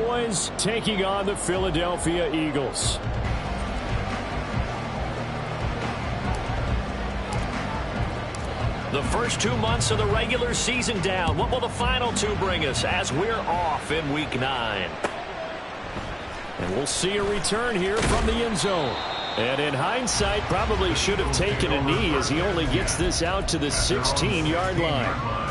Cowboys taking on the Philadelphia Eagles. The first 2 months of the regular season down. What will the final two bring us as we're off in Week 9? And we'll see a return here from the end zone. And in hindsight, probably should have taken a knee as he only gets this out to the 16-yard line.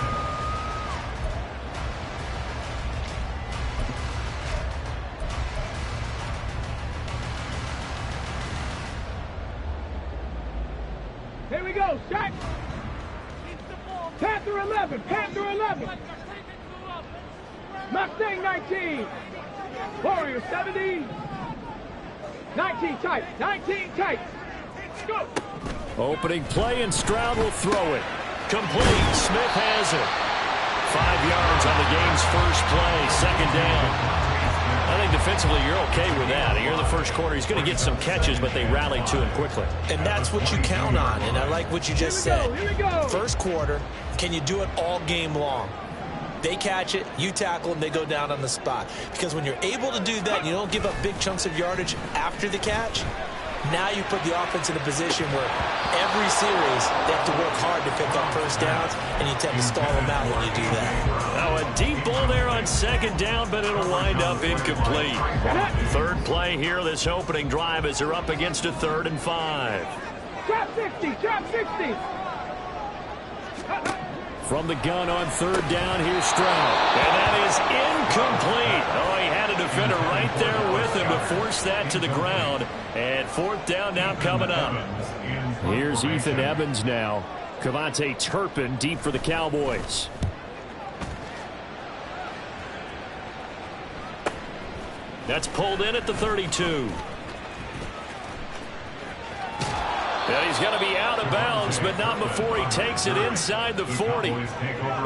Here we go, Shaq. Panther 11, Panther 11. Mustang 19. Warrior 70. 19 tight, 19 tight. Go. Opening play, and Stroud will throw it. Complete. Smith has it. 5 yards on the game's first play. Second down. I think defensively you're okay with that. You're in the first quarter. He's going to get some catches, but they rallied to him quickly. And that's what you count on, and I like what you just said. First quarter, can you do it all game long? They catch it, you tackle them, they go down on the spot. Because when you're able to do that, you don't give up big chunks of yardage after the catch. Now you put the offense in a position where every series they have to work hard to pick up first downs, and you tend to stall them out when you do that. Now a deep ball there on second down, but it'll wind up incomplete. Third play here, this opening drive, as they're up against a 3rd and 5. Trap 60, trap 60. From the gun on 3rd down, here's Stroud. And that is incomplete. Oh, he had a defender right there with him to force that to the ground. And 4th down now coming up. Here's Ethan Evans now. Cavante Turpin deep for the Cowboys. That's pulled in at the 32. And he's going to be out of bounds, but not before he takes it inside the 40.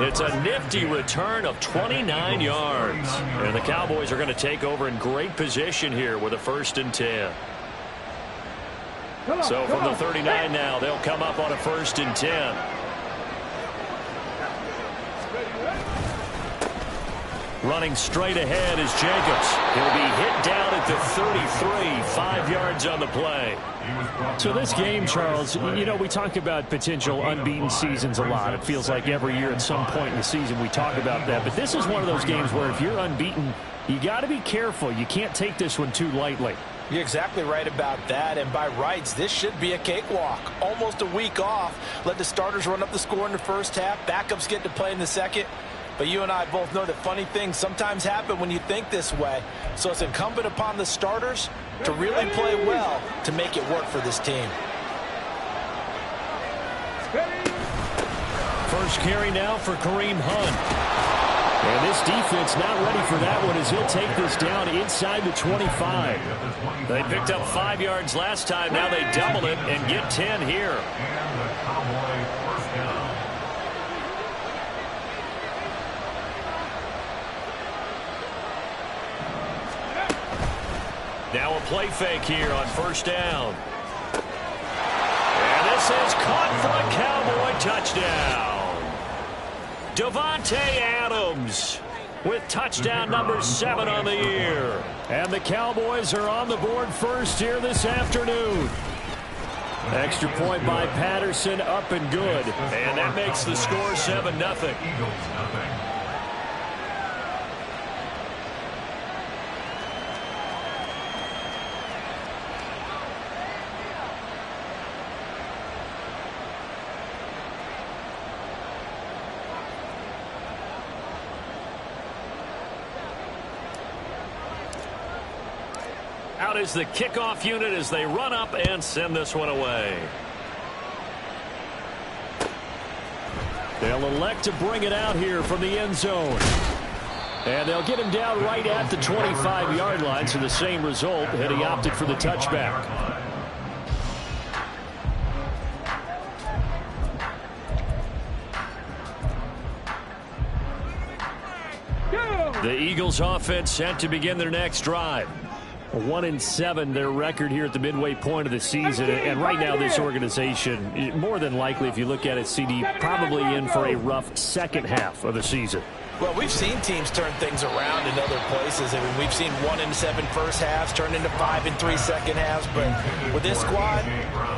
It's a nifty return of 29 yards. And the Cowboys are going to take over in great position here with a 1st and 10. So from the 39 now, they'll come up on a 1st and 10. Running straight ahead is Jacobs. He'll be hit down at the 33, 5 yards on the play. So this game, Charles, you know, we talk about potential unbeaten seasons a lot. It feels like every year at some point in the season we talk about that. But this is one of those games where if you're unbeaten, you got to be careful. You can't take this one too lightly. You're exactly right about that, and by rights, this should be a cakewalk. Almost a week off. Let the starters run up the score in the first half. Backups get to play in the second. But you and I both know that funny things sometimes happen when you think this way. So it's incumbent upon the starters to really play well to make it work for this team. First carry now for Kareem Hunt. And this defense not ready for that one as he'll take this down inside the 25. They picked up 5 yards last time. Now they double it and get 10 here. Now a play fake here on 1st down. And this is caught for a Cowboy touchdown. Davante Adams with touchdown number 7 on the year. And the Cowboys are on the board first here this afternoon. Extra point by Patterson, up and good. And that makes the score 7-0. Out is the kickoff unit as they run up and send this one away. They'll elect to bring it out here from the end zone. And they'll get him down right at the 25-yard line, so the same result, and he opted for the touchback. The Eagles offense set to begin their next drive. 1-7 their record here at the midway point of the season, and right now this organization, more than likely if you look at it, CD, probably in for a rough second half of the season. Well, we've seen teams turn things around in other places. I mean, we've seen 1-7 first halves turn into 5-3 second halves. But with this squad,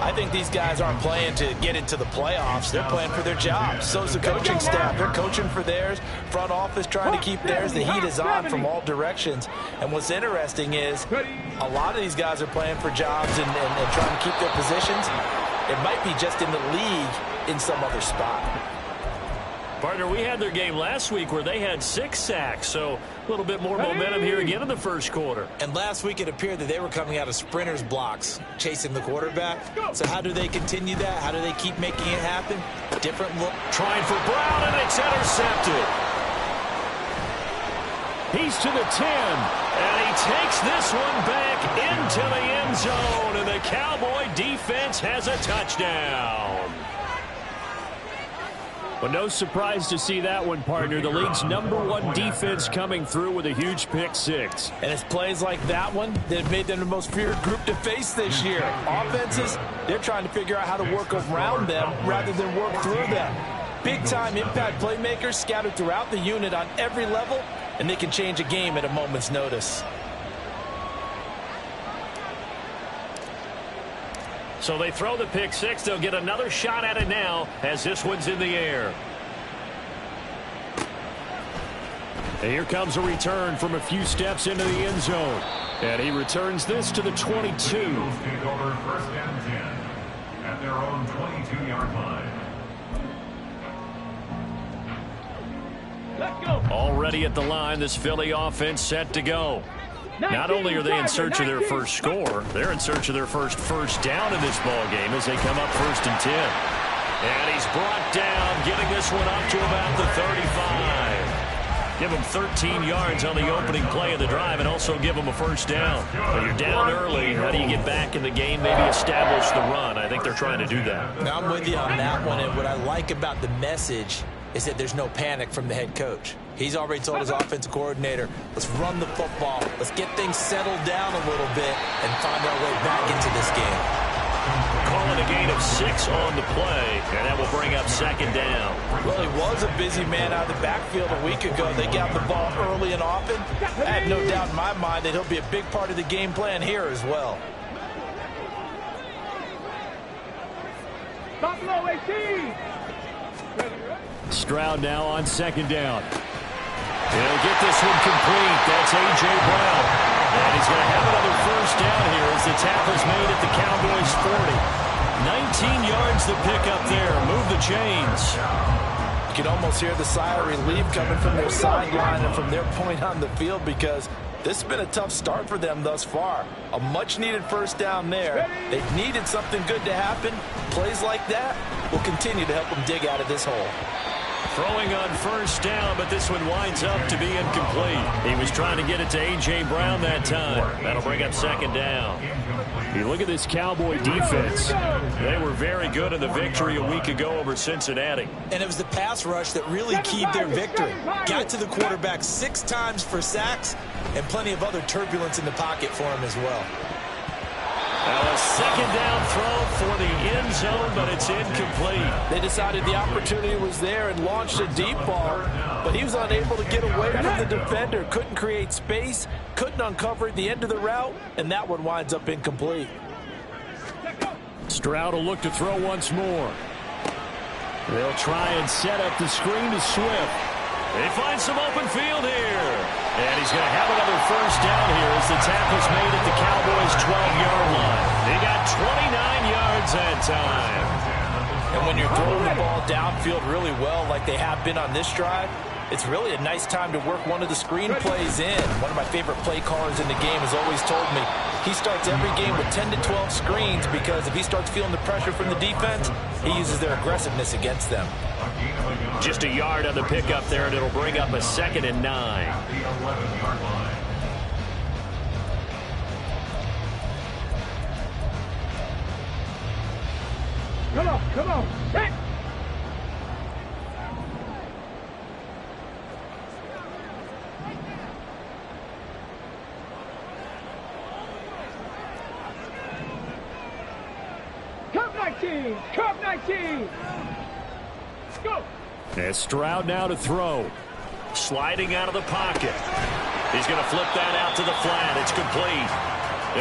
I think these guys aren't playing to get into the playoffs. They're playing for their jobs. So is the coaching staff. They're coaching for theirs. Front office trying to keep theirs. The heat is on from all directions. And what's interesting is a lot of these guys are playing for jobs and trying to keep their positions. It might be just in the league in some other spot. Partner, we had their game last week where they had 6 sacks, so a little bit more momentum here again in the first quarter. And last week it appeared that they were coming out of sprinters blocks, chasing the quarterback. So how do they continue that? How do they keep making it happen? Different look. Trying for Brown, and it's intercepted. He's to the 10, and he takes this one back into the end zone, and the Cowboy defense has a touchdown. But no surprise to see that one, partner. The league's #1 defense coming through with a huge pick 6. And it's plays like that one that have made them the most feared group to face this year. Offenses, they're trying to figure out how to work around them rather than work through them. Big-time impact playmakers scattered throughout the unit on every level, and they can change a game at a moment's notice. So they throw the pick 6. They'll get another shot at it now as this one's in the air. And here comes a return from a few steps into the end zone. And he returns this to the 22. First and 10 at their own 22-yard line. Let's go. Already at the line, this Philly offense set to go. Not only are they in search of their first score, they're in search of their first down in this ball game as they come up 1st and 10. And he's brought down, getting this one up to about the 35. Give him 13 yards on the opening play of the drive and also give him a first down. But you're down early. How do you get back in the game, maybe establish the run? I think they're trying to do that. Now, I'm with you on that one, and what I like about the message is that there's no panic from the head coach. He's already told his offensive coordinator, let's run the football, let's get things settled down a little bit and find our way back into this game. Calling a gain of 6 on the play, and that will bring up 2nd down. Well, he was a busy man out of the backfield a week ago. They got the ball early and often. I have no doubt in my mind that he'll be a big part of the game plan here as well. Buffalo 18. Stroud now on 2nd down. He'll get this one complete. That's A.J. Brown. And he's going to have another first down here as the tackle's made at the Cowboys' 40. 19 yards the pickup there. Move the chains. You can almost hear the sigh of relief coming from their sideline and from their point on the field because this has been a tough start for them thus far. A much-needed first down there. They've needed something good to happen. Plays like that will continue to help them dig out of this hole. Throwing on first down, but this one winds up to be incomplete. He was trying to get it to A.J. Brown that time. That'll bring up 2nd down. You look at this Cowboy defense. They were very good in the victory a week ago over Cincinnati. And it was the pass rush that really keyed their victory. Got to the quarterback 6 times for sacks and plenty of other turbulence in the pocket for him as well. Now a 2nd down throw for the end zone, but it's incomplete. They decided the opportunity was there and launched a deep ball, but he was unable to get away from the defender. Couldn't create space, couldn't uncover at the end of the route, and that one winds up incomplete. Stroud will look to throw once more. They'll try and set up the screen to Swift. They find some open field here. And he's going to have another first down here as the tackle's made at the Cowboys' 12-yard line. They got 29 yards that time. And when you're throwing the ball downfield really well like they have been on this drive, it's really a nice time to work one of the screen plays in. One of my favorite play callers in the game has always told me he starts every game with 10 to 12 screens because if he starts feeling the pressure from the defense, he uses their aggressiveness against them. Just a yard on the pickup there, and it'll bring up a 2nd and 9. Come on. Hit. Curve 19. Go. And Stroud now to throw. sliding out of the pocket. He's going to flip that out to the flat. It's complete.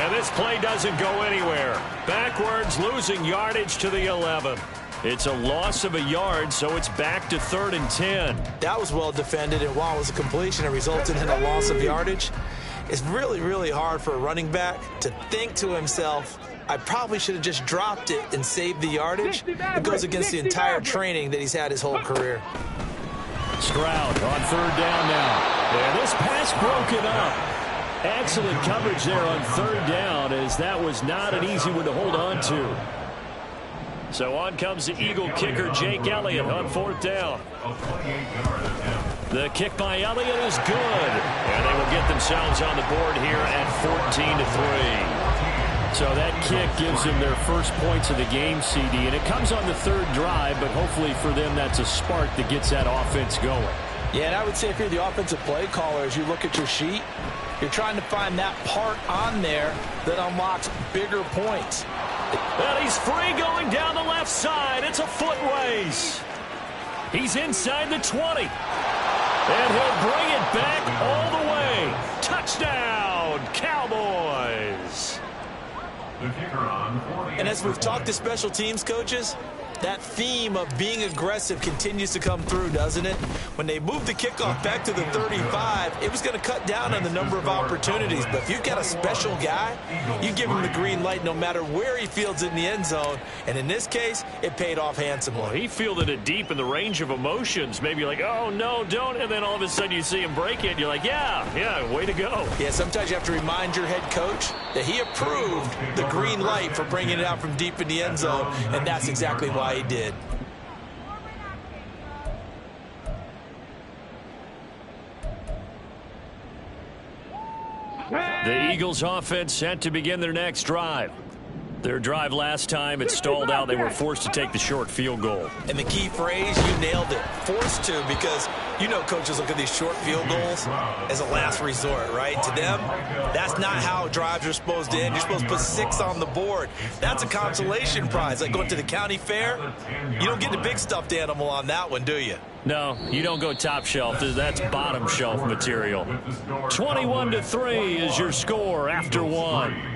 And this play doesn't go anywhere. Backwards, losing yardage to the 11. It's a loss of a yard, so it's back to 3rd and 10. That was well defended, and while it was a completion, it resulted in a loss of yardage. It's really, really hard for a running back to think to himself, I probably should have just dropped it and saved the yardage. It goes against the entire training that he's had his whole career. Stroud on 3rd down now. And this pass broken up. Excellent coverage there on 3rd down, as that was not an easy one to hold on to. So on comes the Eagle kicker, Jake Elliott, on 4th down. The kick by Elliott is good. And they will get themselves on the board here at 14-3. So that kick gives them their first points of the game, CD. And it comes on the 3rd drive, but hopefully for them that's a spark that gets that offense going. Yeah, and I would say if you're the offensive play caller, as you look at your sheet, you're trying to find that part on there that unlocks bigger points. And he's free going down the left side. It's a foot race. He's inside the 20. And he'll bring it back all the way. Touchdown, Cowboys. And as we've talked to special teams coaches, that theme of being aggressive continues to come through, doesn't it? When they moved the kickoff back to the 35, it was going to cut down on the number of opportunities. But if you've got a special guy, you give him the green light no matter where he fields it in the end zone. And in this case, it paid off handsomely. Well, he fielded it deep in the range of emotions. Maybe like, oh, no, don't. And then all of a sudden you see him break it. You're like, yeah, way to go. Yeah, sometimes you have to remind your head coach that he approved the green light for bringing it out from deep in the end zone. And that's exactly why he did. The Eagles offense set to begin their next drive. Their drive last time, it stalled out. They were forced to take the short field goal. And the key phrase, you nailed it. Forced to, because you know coaches look at these short field goals as a last resort, right? To them, that's not how drives are supposed to end. You're supposed to put 6 on the board. That's a consolation prize. Like going to the county fair, you don't get the big stuffed animal on that one, do you? No, you don't go top shelf. That's bottom shelf material. 21-3 is your score after 1.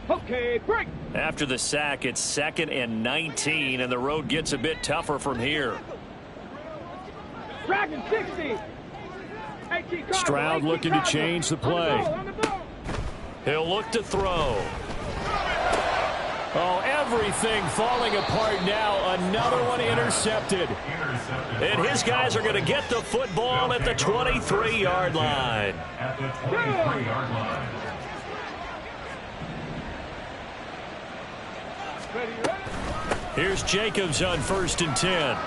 Okay, break. After the sack, it's 2nd and 19, and the road gets a bit tougher from here. Dragon 60. Stroud looking to change the play. He'll look to throw. Oh, everything falling apart now. Another one intercepted. And his guys are going to get the football at the 23-yard line. At the 23-yard line. Here's Jacobs on 1st and 10.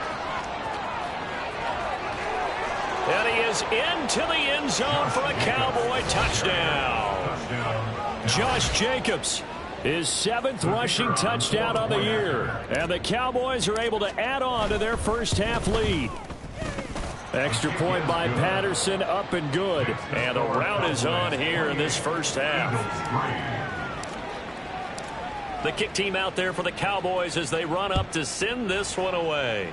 And he is into the end zone for a Cowboy touchdown. Josh Jacobs, his 7th rushing touchdown on the year. And the Cowboys are able to add on to their first half lead. Extra point by Patterson, up and good. And the rout is on here in this first half. The kick team out there for the Cowboys as they run up to send this one away.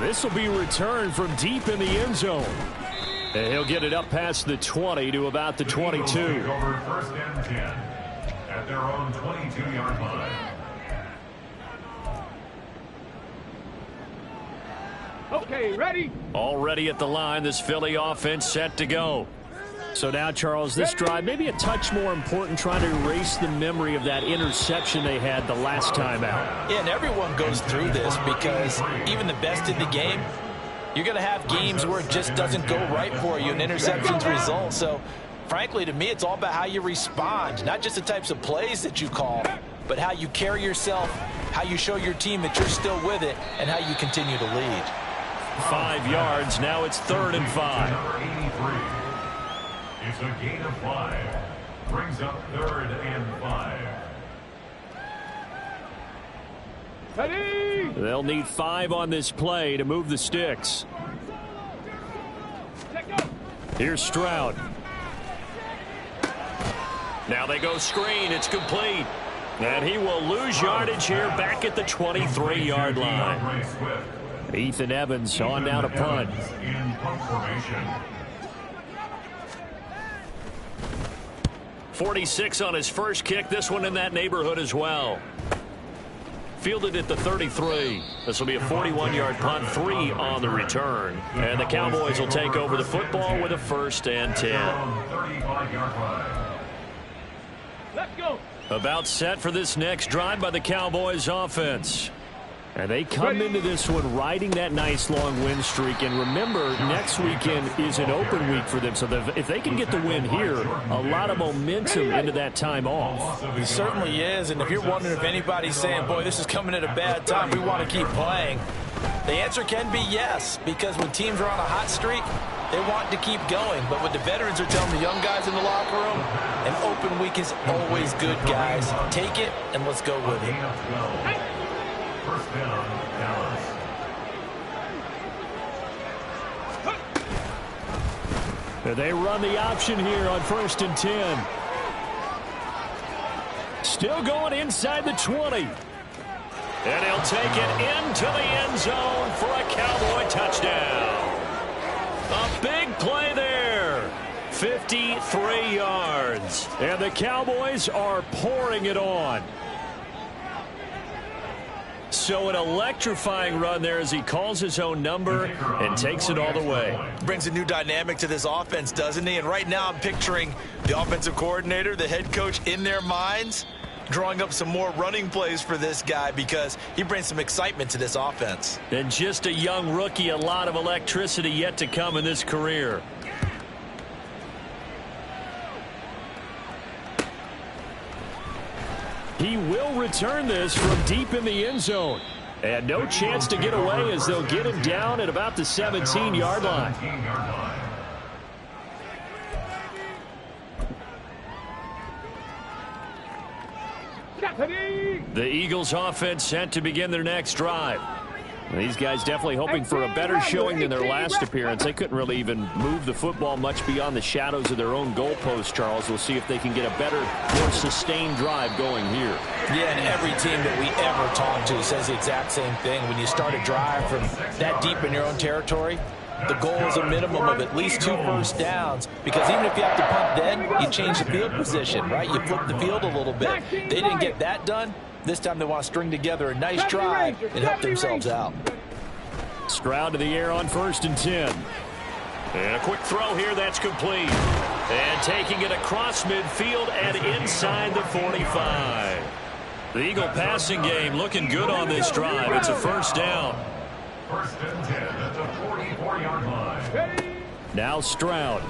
This will be returned from deep in the end zone. And he'll get it up past the 20 to about the 22. Over 1st and 10 at their own 22-yard line. Okay, ready? Already at the line, this Philly offense set to go. So now, Charles, this drive maybe a touch more important, trying to erase the memory of that interception they had the last time out. Yeah, and everyone goes through this because even the best in the game, you're going to have games where it just doesn't go right for you and interceptions result. So, frankly, to me, it's all about how you respond, not just the types of plays that you call, but how you carry yourself, how you show your team that you're still with it, and how you continue to lead. 5 yards. Now it's 3rd and 5. It's a gain of 5. Brings up 3rd and 5. Ready? They'll need 5 on this play to move the sticks. Here's Stroud. Now they go screen. It's complete. And he will lose yardage here back at the 23-yard line. Ethan Evans on now to punt. 46 on his first kick. This one in that neighborhood as well. Fielded at the 33. This will be a 41-yard punt, 3 on the return. And the Cowboys will take over the football with a 1st and 10. Let's go. About set for this next drive by the Cowboys offense. And they come into this one riding that nice long win streak. And remember, next weekend is an open week for them. So if they can get the win here, a lot of momentum into that time off. It certainly is. And if you're wondering if anybody's saying, boy, this is coming at a bad time, we want to keep playing, the answer can be yes. Because when teams are on a hot streak, they want to keep going. But what the veterans are telling the young guys in the locker room, an open week is always good, guys. Take it and let's go with it. First down, Dallas. They run the option here on 1st and 10. Still going inside the 20. And he'll take it into the end zone for a Cowboy touchdown. A big play there. 53 yards. And the Cowboys are pouring it on. So an electrifying run there as he calls his own number and takes it all the way. Brings a new dynamic to this offense, doesn't he? And right now I'm picturing the offensive coordinator, the head coach in their minds, drawing up some more running plays for this guy because he brings some excitement to this offense. And just a young rookie, a lot of electricity yet to come in this career. He will return this from deep in the end zone. And no chance to get away as they'll get him down at about the 17-yard line. The Eagles offense set to begin their next drive. These guys definitely hoping for a better showing than their last appearance. They couldn't really even move the football much beyond the shadows of their own goalpost, Charles. We'll see if they can get a better, more sustained drive going here. Yeah, and every team that we ever talk to says the exact same thing. When you start a drive from that deep in your own territory, the goal is a minimum of at least 2 first downs, because even if you have to punt then, you change the field position, right? You flip the field a little bit. They didn't get that done. This time they want to string together a nice drive and help themselves out. Stroud to the air on 1st and 10. And a quick throw here, that's complete. And taking it across midfield and inside the 45. The Eagle passing game looking good on this drive. It's a 1st down. 1st and 10 at the 44-yard line. Now Stroud.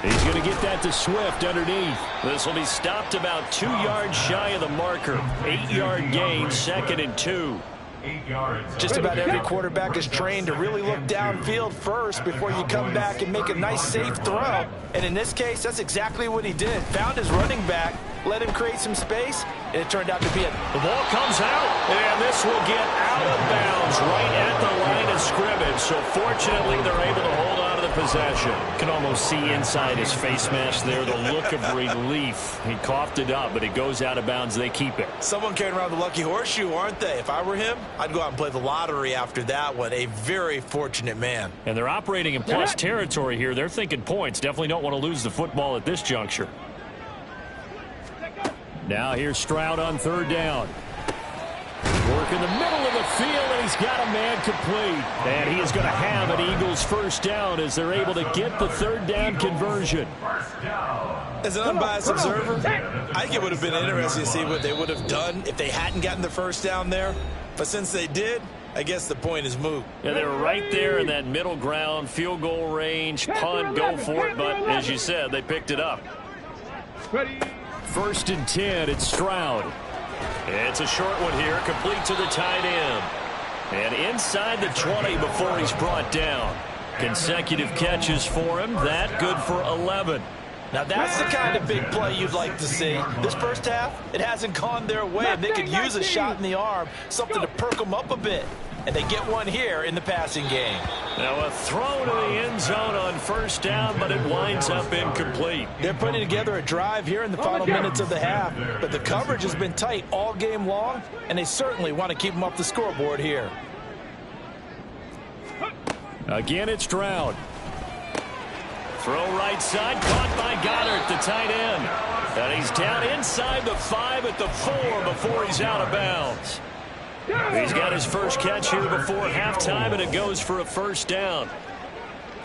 He's going to get that to Swift underneath. This will be stopped about 2 yards shy of the marker. 8-yard gain, 2nd and 2. 8 yards. Just about every quarterback is trained to really look downfield first before you come back and make a nice safe throw. And in this case, that's exactly what he did. Found his running back, let him create some space, and it turned out to be it. The ball comes out, and this will get out of bounds right at the line of scrimmage. So fortunately, they're able to hold on to the possession. You can almost see inside his face mask there the look of relief. He coughed it up, but it goes out of bounds. They keep it. Someone carrying around the lucky horseshoe, aren't they? If I were him, I'd go out and play the lottery after that one. A very fortunate man. And they're operating in plus territory here. They're thinking points. Definitely don't want to lose the football at this juncture. Now here's Stroud on 3rd down. Work in the middle of the field, and he's got a man complete. And he is going to have an Eagles 1st down as they're able to get the 3rd down conversion. As an unbiased observer, I think it would have been interesting to see what they would have done if they hadn't gotten the 1st down there. But since they did, I guess the point is moot. Yeah, they were right there in that middle ground, field goal range, punt, go for it. But as you said, they picked it up. 1st and 10, it's Stroud. It's a short one here, complete to the tight end. And inside the 20 before he's brought down. Consecutive catches for him. That good for 11. Now that's the kind of big play you'd like to see. This first half, it hasn't gone their way, and they could use a shot in the arm, something to perk them up a bit. and they get one here in the passing game. Now a throw to the end zone on first down, but it winds up incomplete. They're putting together a drive here in the final minutes of the half, but the coverage has been tight all game long, and they certainly want to keep them off the scoreboard here. Again, it's Stroud. Throw right side, caught by Goddard, the tight end. And he's down inside the 5 at the 4 before he's out of bounds. He's got his first catch here before halftime, and it goes for a first down.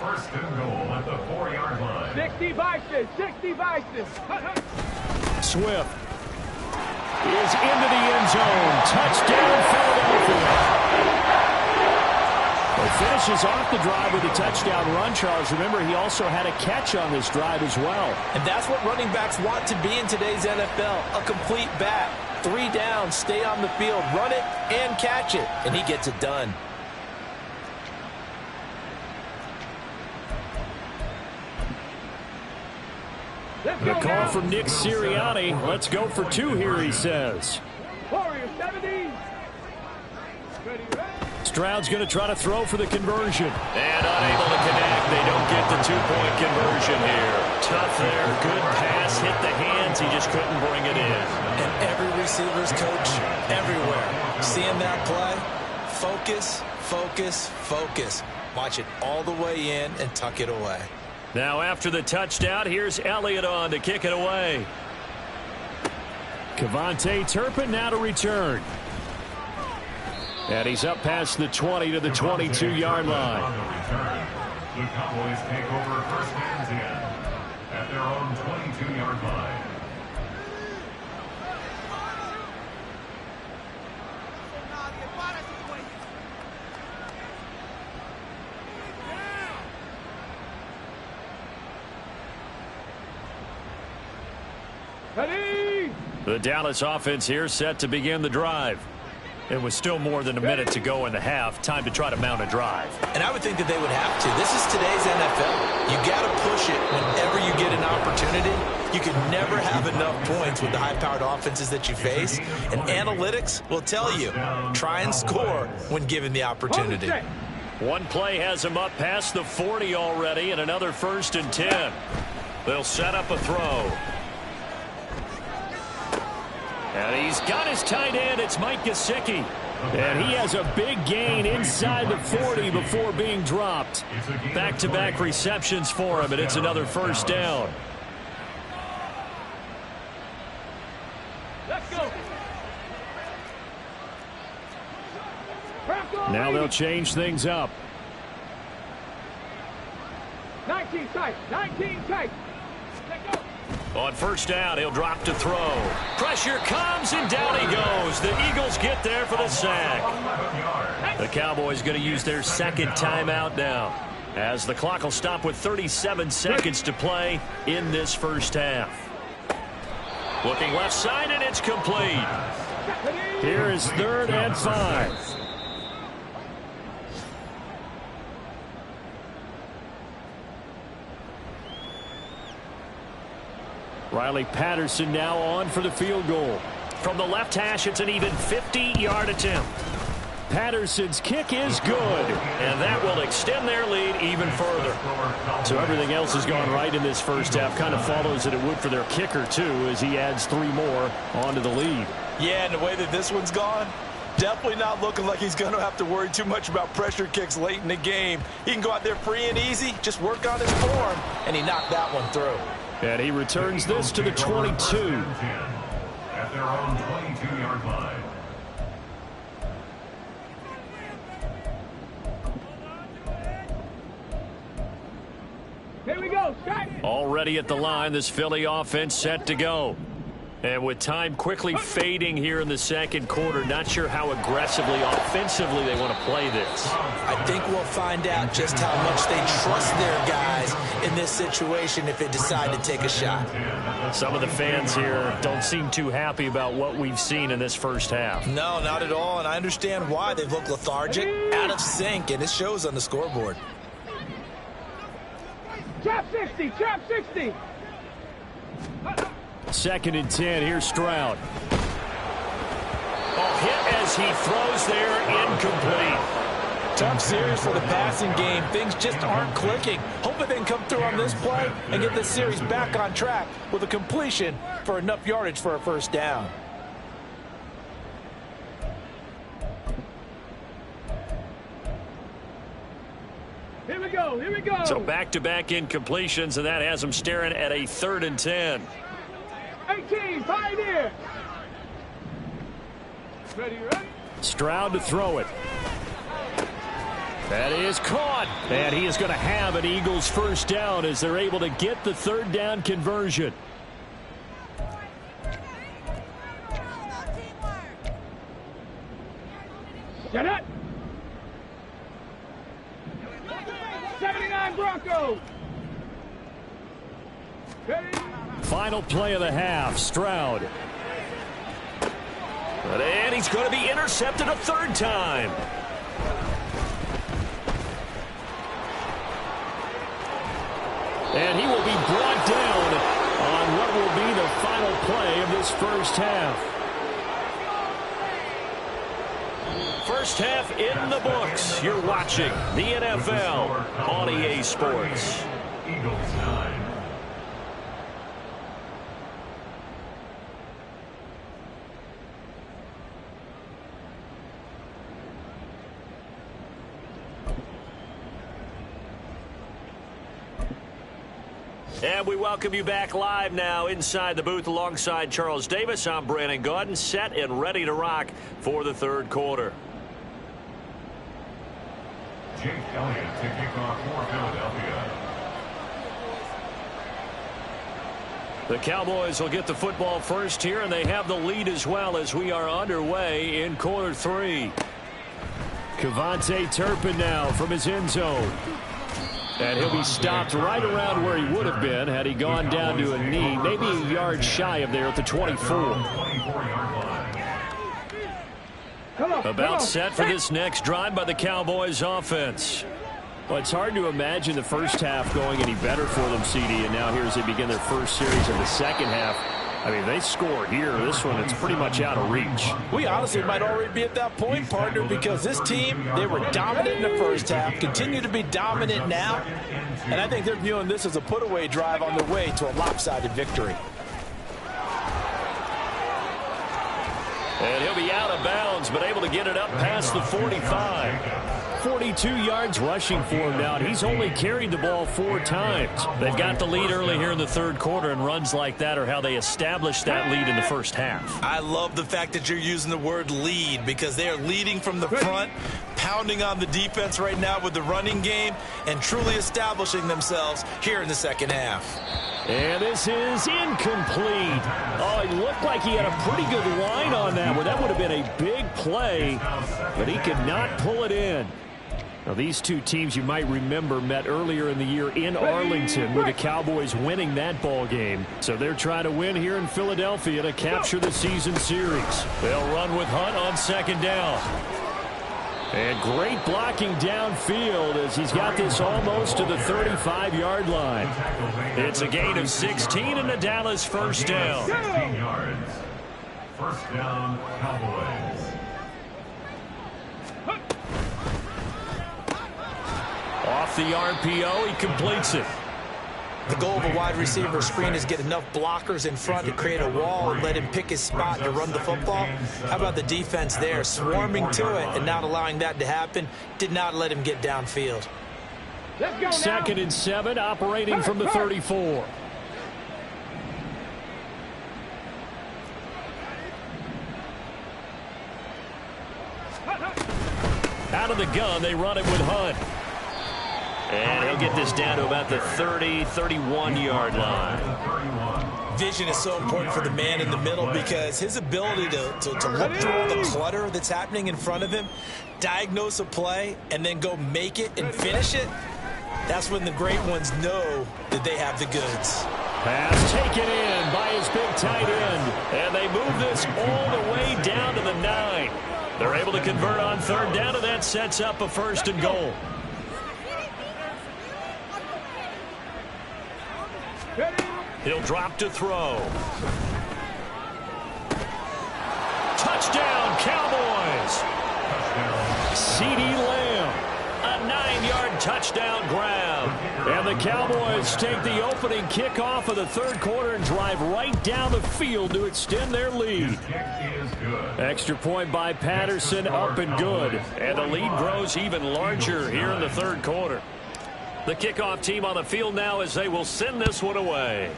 First and goal at the 4-yard line. 60 Vices, 60 Vices. Swift is into the end zone. Touchdown, Philadelphia. He finishes off the drive with a touchdown run, Charles. Remember, he also had a catch on this drive as well. And that's what running backs want to be in today's NFL, a complete back. 3 downs, stay on the field, run it, and catch it. And he gets it done. The call from Nick Sirianni. Let's go for 2 here, he says. Warriors 70. Stroud's going to try to throw for the conversion. And unable to connect. They don't get the 2-point conversion here. Tough there. Good pass. Hit the hands. He just couldn't bring it in. And every receiver's coach everywhere. Seeing that play, focus, focus, focus. Watch it all the way in and tuck it away. Now after the touchdown, here's Elliott on to kick it away. Kevontae Turpin now to return. And he's up past the 20 to the 22-yard line. On the return, the Cowboys take over first and 10 at their own 22-yard line. Ready. The Dallas offense here set to begin the drive. It was still more than a minute to go in the half. Time to try to mount a drive. And I would think that they would have to. This is today's NFL. You got to push it whenever you get an opportunity. You can never have enough points with the high-powered offenses that you face. And analytics will tell you, try and score when given the opportunity. One play has him up past the 40 already, and another 1st and 10. They'll set up a throw. And he's got his tight end. It's Mike Gesicki. And he has a big gain inside the 40 before being dropped. Back-to-back receptions for him, and it's another first down. Let's go. Now they'll change things up. 19 tight, 19 tight. Let's go. On first down, he'll drop to throw. Pressure comes, and down he goes. The Eagles get there for the sack. The Cowboys going to use their second timeout now, as the clock will stop with 37 seconds to play in this first half. Looking left side, and it's complete. Here is 3rd and 5. Riley Patterson now on for the field goal. From the left hash, it's an even 50-yard attempt. Patterson's kick is good, and that will extend their lead even further. So everything else has gone right in this first half. Kind of follows that it would for their kicker, too, as he adds 3 more onto the lead. Yeah, and the way that this one's gone, definitely not looking like he's going to have to worry too much about pressure kicks late in the game. He can go out there free and easy, just work on his form, and he knocked that one through. And he returns this to the 22. At their own 22-yard line. Here we go. Strike. Already at the line, this Philly offense set to go. And with time quickly fading here in the second quarter, not sure how aggressively, offensively they want to play this. I think we'll find out just how much they trust their guys in this situation if they decide to take a shot. Some of the fans here don't seem too happy about what we've seen in this first half. No, not at all, and I understand why. They've looked lethargic, out of sync, and it shows on the scoreboard. Trap 60, trap 60. 2nd and 10. Here's Stroud. A hit as he throws there, incomplete. Tough series for the passing game. Things just aren't clicking. Hopefully they can come through on this play and get this series back on track with a completion for enough yardage for a first down. Here we go, here we go. So back-to-back incompletions, and that has them staring at a 3rd and 10. 18, Pioneer. Ready. Stroud to throw it. That is caught. And he is going to have an Eagles first down as they're able to get the 3rd down conversion. Get it. 79 Broncos. Ready. Final play of the half, Stroud. And he's going to be intercepted a 3rd time. And he will be brought down on what will be the final play of this first half. First half in the books. You're watching the NFL on EA Sports. Eagles 9. And we welcome you back live now inside the booth alongside Charles Davis. I'm Brandon Gaudin, set and ready to rock for the 3rd quarter. Jake Elliott to kick off for Philadelphia. The Cowboys will get the football first here, and they have the lead as well as we are underway in quarter 3. Kevontae Turpin now from his end zone. And he'll be stopped right around where he would have been had he gone down to a knee, maybe a yard shy of there at the 24. About set for this next drive by the Cowboys offense. Well, it's hard to imagine the first half going any better for them, CD, and now here as they begin their first series of the second half. I mean, they score here. This one, it's pretty much out of reach. We honestly might already be at that point, partner, because this team, they were dominant in the first half, continue to be dominant now, and I think they're viewing this as a put-away drive on their way to a lopsided victory. And he'll be out of bounds, but able to get it up past the 45. 42 yards rushing for him now, and he's only carried the ball 4 times. They've got the lead early here in the 3rd quarter, and runs like that are how they established that lead in the first half. I love the fact that you're using the word lead, because they are leading from the front, pounding on the defense right now with the running game, and truly establishing themselves here in the second half. And this is incomplete. Oh, it looked like he had a pretty good line on that one. That would have been a big play, but he could not pull it in. Now, these two teams, you might remember, met earlier in the year in Arlington with the Cowboys winning that ball game. So they're trying to win here in Philadelphia to capture the season series. They'll run with Hunt on 2nd down. And great blocking downfield as he's got this almost to the 35-yard line. It's a gain of 16 and a Dallas first down. 16 yards. First down, Cowboys. Off the RPO, he completes it. The goal of a wide receiver screen is get enough blockers in front to create a wall and let him pick his spot to run the football. How about the defense there, swarming to it and not allowing that to happen? Did not let him get downfield. 2nd and 7, operating from the 34. Out of the gun, they run it with Hunt. And he'll get this down to about the 30, 31-yard line. Vision is so important for the man in the middle, because his ability to look through all the clutter that's happening in front of him, diagnose a play, and then go make it and finish it, that's when the great ones know that they have the goods. Pass taken in by his big tight end. And they move this all the way down to the 9. They're able to convert on 3rd down, and that sets up a 1st and goal. He'll drop to throw. Touchdown, Cowboys. CeeDee Lamb. A 9-yard touchdown grab. And the Cowboys take the opening kickoff of the third quarter and drive right down the field to extend their lead. Extra point by Patterson, up and good. And the lead grows even larger here in the third quarter. The kickoff team on the field now as they will send this one away.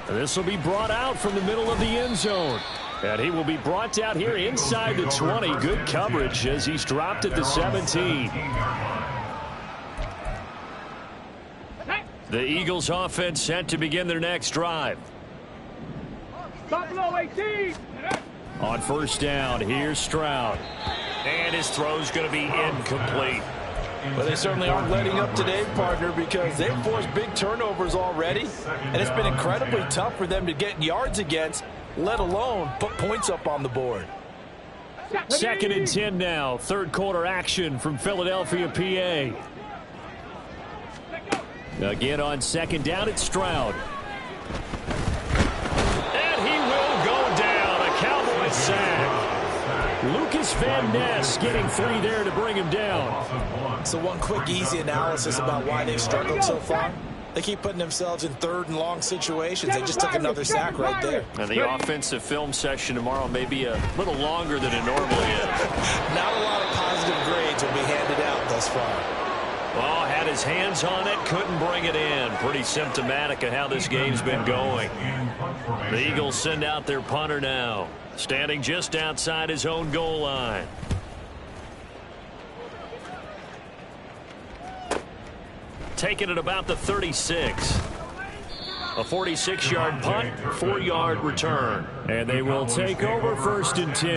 This will be brought out from the middle of the end zone. And he will be brought out here inside the 20. Good coverage as he's dropped at the 17. The Eagles offense set to begin their next drive. Buffalo 18. On first down, here's Stroud. And his throw's going to be incomplete. Well, they certainly aren't letting up today, partner, because they've forced big turnovers already. And it's been incredibly tough for them to get yards against, let alone put points up on the board. 2nd and 10 now. Third quarter action from Philadelphia, PA. Again on second down, it's Stroud. And he will go down. A Cowboys sack. Lucas Van Ness getting 3 there to bring him down. So one quick, easy analysis about why they've struggled so far. They keep putting themselves in third and long situations. They just took another sack right there. And the offensive film session tomorrow may be a little longer than it normally is. Not a lot of positive grades will be handed out thus far. Oh, had his hands on it, couldn't bring it in. Pretty symptomatic of how this game's been going. The Eagles send out their punter now, standing just outside his own goal line. Taking it about the 36. A 46-yard punt, 4-yard return. And they will take over 1st and 10.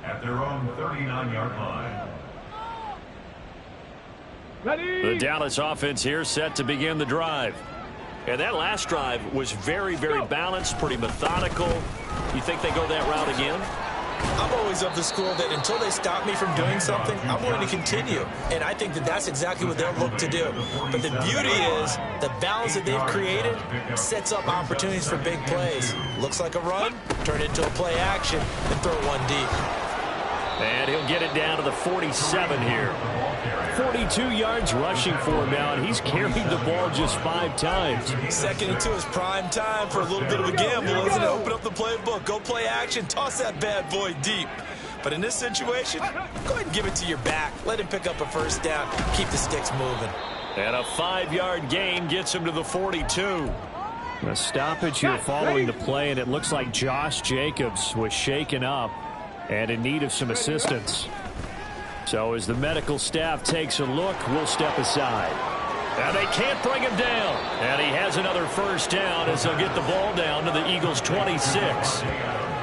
At their own 39-yard line. The Dallas offense here set to begin the drive. And that last drive was very, very balanced, pretty methodical. You think they go that route again? I'm always of the school that until they stop me from doing something, I'm going to continue. And I think that that's exactly what they'll look to do. But the beauty is the balance that they've created sets up opportunities for big plays. Looks like a run, turn it into a play action, and throw one deep. And he'll get it down to the 47 here. 42 yards rushing for him now, and he's carried the ball just 5 times. 2nd and 2 is prime time for a little bit of a gamble, isn't it? Open up the playbook, go play action, toss that bad boy deep. But in this situation, go ahead and give it to your back. Let him pick up a first down, keep the sticks moving. And a 5-yard gain gets him to the 42. A stoppage here following the play, and it looks like Josh Jacobs was shaken up and in need of some assistance. So as the medical staff takes a look, we'll step aside. And they can't bring him down. And he has another first down as they'll get the ball down to the Eagles' 26.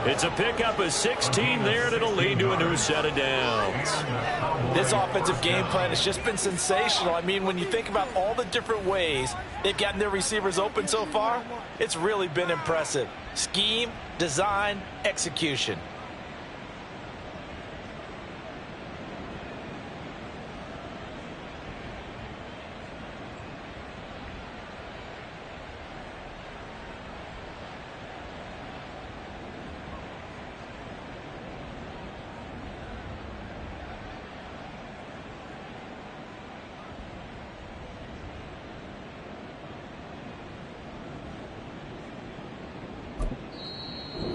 It's a pickup of 16 there, and it'll lead to a new set of downs. This offensive game plan has just been sensational. I mean, when you think about all the different ways they've gotten their receivers open so far, it's really been impressive. Scheme, design, execution.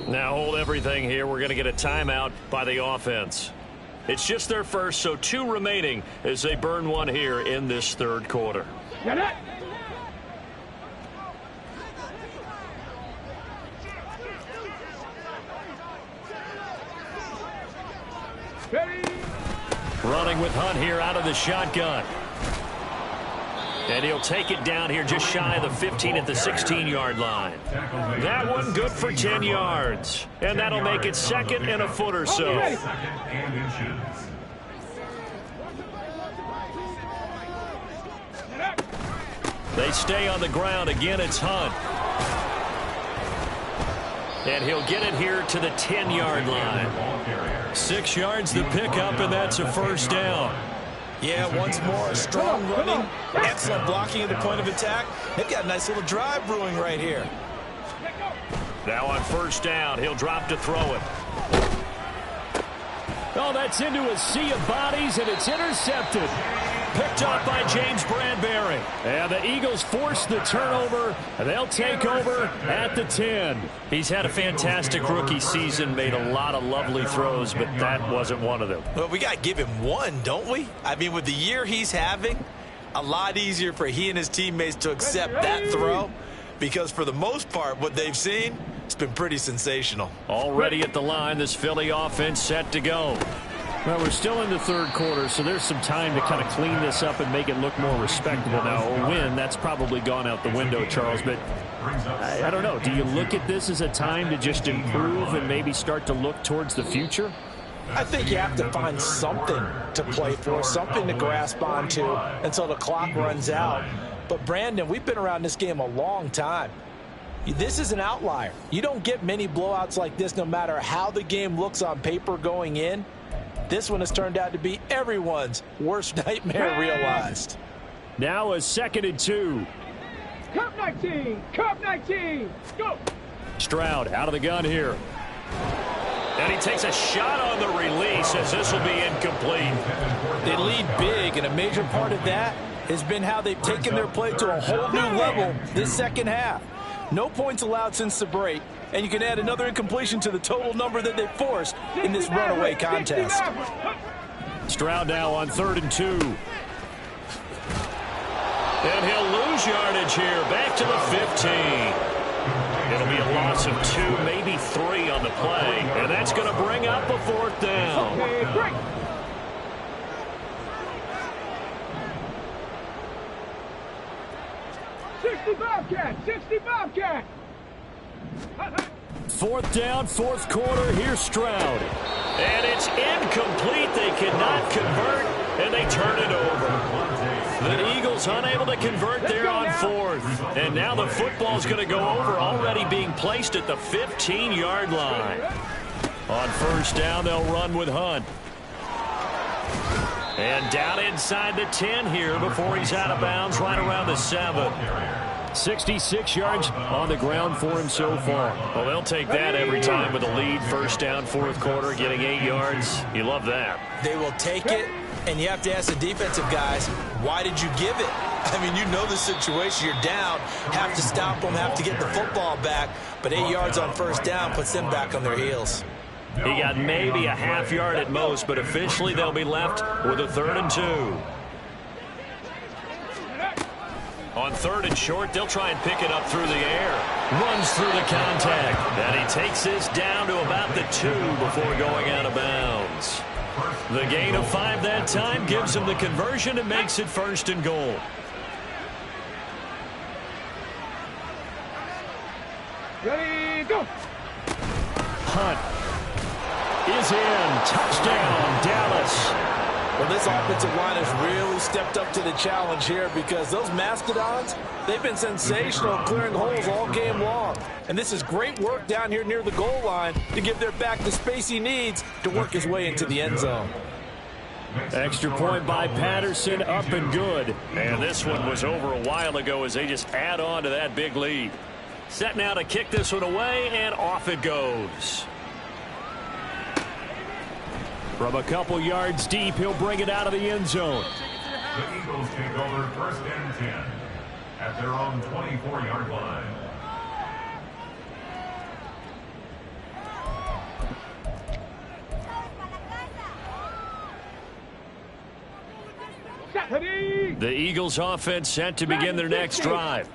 Now hold everything here. We're going to get a timeout by the offense. It's just their first, so 2 remaining as they burn one here in this third quarter. Get it. Running with Hunt here out of the shotgun. And he'll take it down here just shy of the 15 at the 16-yard line. That one good for 10 yards. And that'll make it 2nd and a foot or so. They stay on the ground. Again, it's Hunt. And he'll get it here to the 10-yard line. 6 yards the pickup, and that's a first down. Yeah, once more, strong running, excellent blocking at the point of attack. They've got a nice little drive brewing right here. Now on first down, he'll drop to throw it. Oh, that's into a sea of bodies, and it's intercepted. Picked up by James Bradbury. And the Eagles force the turnover. They'll take over at the 10. He's had a fantastic rookie season, made a lot of lovely throws, but that wasn't one of them. Well, we got to give him one, don't we? I mean, with the year he's having, a lot easier for he and his teammates to accept that throw, because for the most part, what they've seen, it's been pretty sensational. Already at the line, this Philly offense set to go. Well, we're still in the third quarter, so there's some time to kind of clean this up and make it look more respectable. Now, a win, that's probably gone out the window, Charles, but I don't know. Do you look at this as a time to just improve and maybe start to look towards the future? I think you have to find something to play for, something to grasp onto until the clock runs out. But, Brandon, we've been around this game a long time. This is an outlier. You don't get many blowouts like this no matter how the game looks on paper going in. This one has turned out to be everyone's worst nightmare realized. Now a 2nd and 2. Cup 19, Cup 19, go! Stroud out of the gun here. And he takes a shot on the release as this will be incomplete. They lead big, and a major part of that has been how they've taken their play to a whole new level this second half. No points allowed since the break, and you can add another incompletion to the total number that they forced in this runaway contest. Stroud now on 3rd and 2. And he'll lose yardage here, back to the 15. It'll be a loss of 2, maybe 3 on the play, and that's going to bring up a 4th down. Okay, great. Bobcat, 60 Bobcat. 4th down, 4th quarter. Here's Stroud. And it's incomplete. They cannot convert, and they turn it over. The Eagles unable to convert there on 4th. And now the football's going to go over, already being placed at the 15-yard line. On 1st down, they'll run with Hunt. And down inside the 10 here before he's out of bounds, right around the 7. 66 yards on the ground for him so far. Well, they'll take that every time with a lead. 1st down, 4th quarter, getting 8 yards. You love that. They will take it, and you have to ask the defensive guys, why did you give it? I mean, you know the situation. You're down, have to stop them, have to get the football back. But 8 yards on 1st down puts them back on their heels. He got maybe a half yard at most, but officially they'll be left with a 3rd and 2. On 3rd and short, they'll try and pick it up through the air. Runs through the contact. And he takes this down to about the 2 before going out of bounds. The gain of 5 that time gives him the conversion and makes it 1st and goal. Ready, go! Hunt is in. Touchdown, Dallas. Well, this offensive line has really stepped up to the challenge here because those Mastodons, they've been sensational clearing holes all game long. And this is great work down here near the goal line to give their back the space he needs to work his way into the end zone. Extra point by Patterson, up and good. And this one was over a while ago as they just add on to that big lead. Set now to kick this one away, and off it goes. From a couple yards deep, he'll bring it out of the end zone. The Eagles take over 1st and 10 at their own 24-yard line. The Eagles offense set to begin their next drive.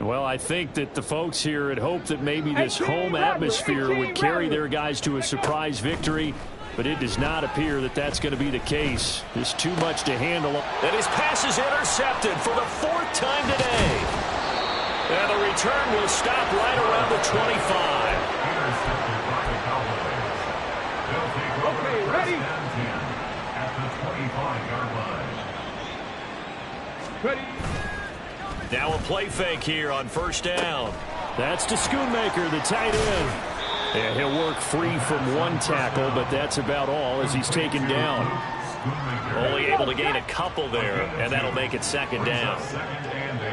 Well, I think that the folks here had hoped that maybe this home atmosphere would carry their guys to a surprise victory, but it does not appear that that's going to be the case. There's too much to handle. And his pass is intercepted for the 4th time today. And the return will stop right around the 25. Intercepted by the Cowboys. They'll take over Okay, ready? 1st and 10 at the 25-yard line. Ready? Now a play fake here on 1st down. That's to Schoonmaker, the tight end. And he'll work free from one tackle, but that's about all as he's taken down. Only able to gain a couple there, and that'll make it 2nd down. 2nd and 8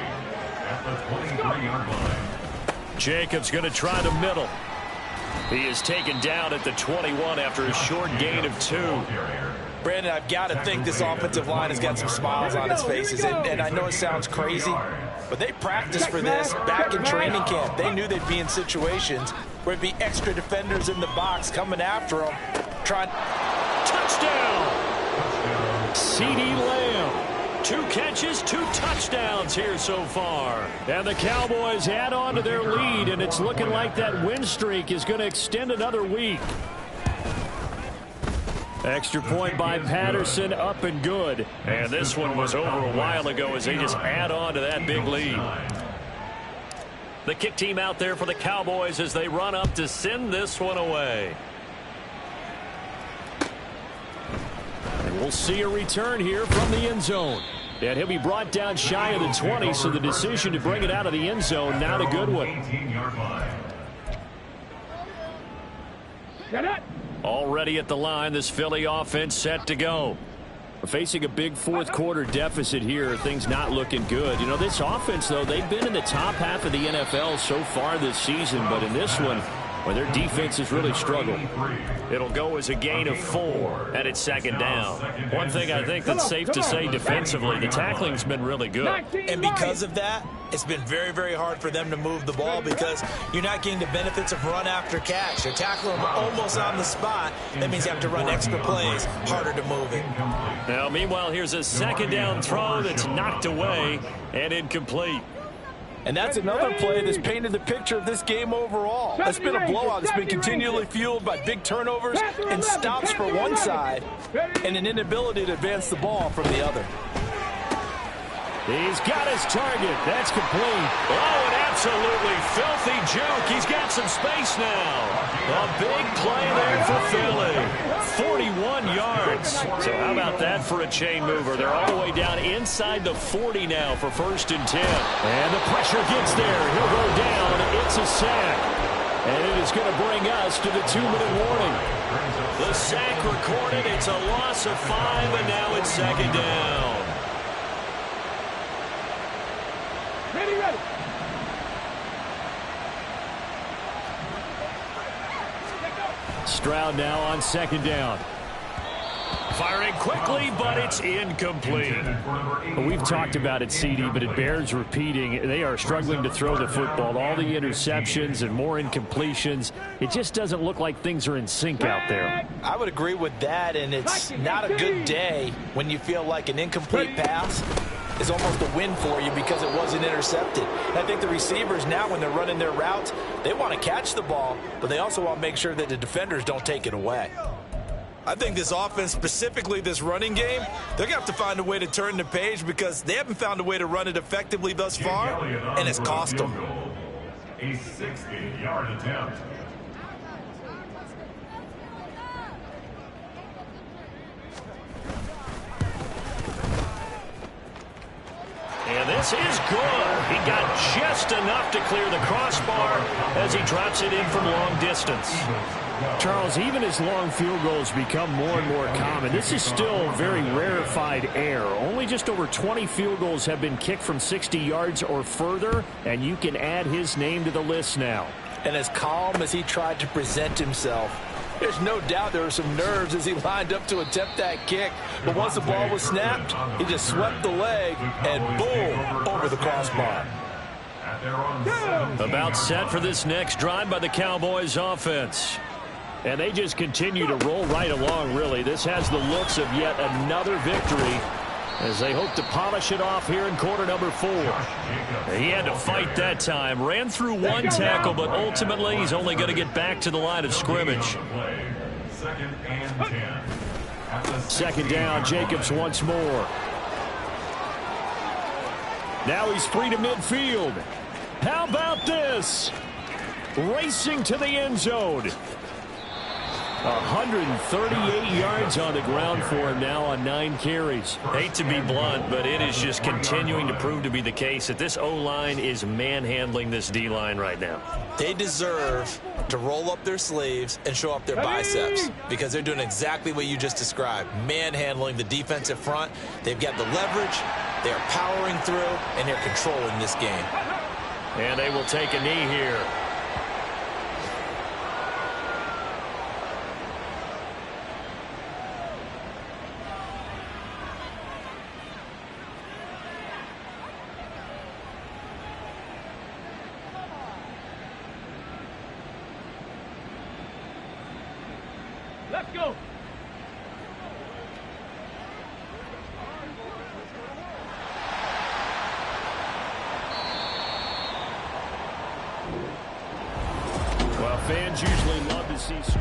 at the 23-yard line. Jacobs going to try the middle. He is taken down at the 21 after a short gain of 2. Brandon, I've got to think this offensive line has got some smiles on its faces. And I know it sounds crazy, but they practiced for this back in training camp. They knew they'd be in situations where it'd be extra defenders in the box coming after them. Touchdown! CeeDee Lamb. 2 catches, 2 touchdowns here so far. And the Cowboys add on to their lead, and it's looking like that win streak is going to extend another week. Extra point by Patterson, up and good. And this one was over a while ago as they just add on to that big lead. The kick team out there for the Cowboys as they run up to send this one away. And we'll see a return here from the end zone. And he'll be brought down shy of the 20, so the decision to bring it out of the end zone, not a good one. Already at the line, this Philly offense set to go. We're facing a big fourth quarter deficit here. Things not looking good. You know, this offense, though, they've been in the top half of the NFL so far this season, but in this one, well, their defense has really struggled. It'll go as a gain of 4, and it's second down. One thing I think that's safe to say defensively, the tackling's been really good. And because of that, it's been very, very hard for them to move the ball because you're not getting the benefits of run after catch. They're tackling them almost on the spot. That means you have to run extra plays, harder to move it. Now, meanwhile, here's a second down throw that's knocked away and incomplete. And that's another play that's painted the picture of this game overall. It's been a blowout that's been continually fueled by big turnovers and stops for one side and an inability to advance the ball from the other. He's got his target. That's complete. Oh, an absolutely filthy juke. He's got some space now. A big play there for Philly. 41 yards. So how about that for a chain mover? They're all the way down inside the 40 now for 1st and 10. And the pressure gets there. He'll go down. It's a sack. And it is going to bring us to the 2-minute warning. The sack recorded. It's a loss of 5, and now it's second down. Ready. Stroud now on second down. Firing quickly, but it's incomplete. We've talked about it, CeeDee, but it bears repeating. They are struggling to throw the football. All the interceptions and more incompletions. It just doesn't look like things are in sync out there. I would agree with that, and it's not a good day when you feel like an incomplete pass is almost a win for you because it wasn't intercepted. And I think the receivers now, when they're running their routes, they want to catch the ball, but they also want to make sure that the defenders don't take it away. I think this offense, specifically this running game, they're going to have to find a way to turn the page because they haven't found a way to run it effectively thus far, and it's cost them. A 60-yard attempt. And this is good. He got just enough to clear the crossbar as he drops it in from long distance. Charles, even as long field goals become more and more common, this is still very rarefied air. Only just over 20 field goals have been kicked from 60 yards or further, and you can add his name to the list now. And as calm as he tried to present himself, there's no doubt there were some nerves as he lined up to attempt that kick. But once the ball was snapped, he just swept the leg and boom, over the crossbar. About set for this next drive by the Cowboys offense. And they just continue to roll right along, really. This has the looks of yet another victory as they hope to polish it off here in quarter number 4. He had to fight that time. Ran through one tackle, but ultimately he's only going to get back to the line of scrimmage. Second down, Jacobs once more. Now he's free to midfield. How about this? Racing to the end zone. 138 yards on the ground for him now on 9 carries. Hate to be blunt, but it is just continuing to prove to be the case that this O-line is manhandling this D-line right now. They deserve to roll up their sleeves and show up their biceps because they're doing exactly what you just described, manhandling the defensive front. They've got the leverage, they're powering through, and they're controlling this game. And they will take a knee here. Let's go. Well, fans usually love to see...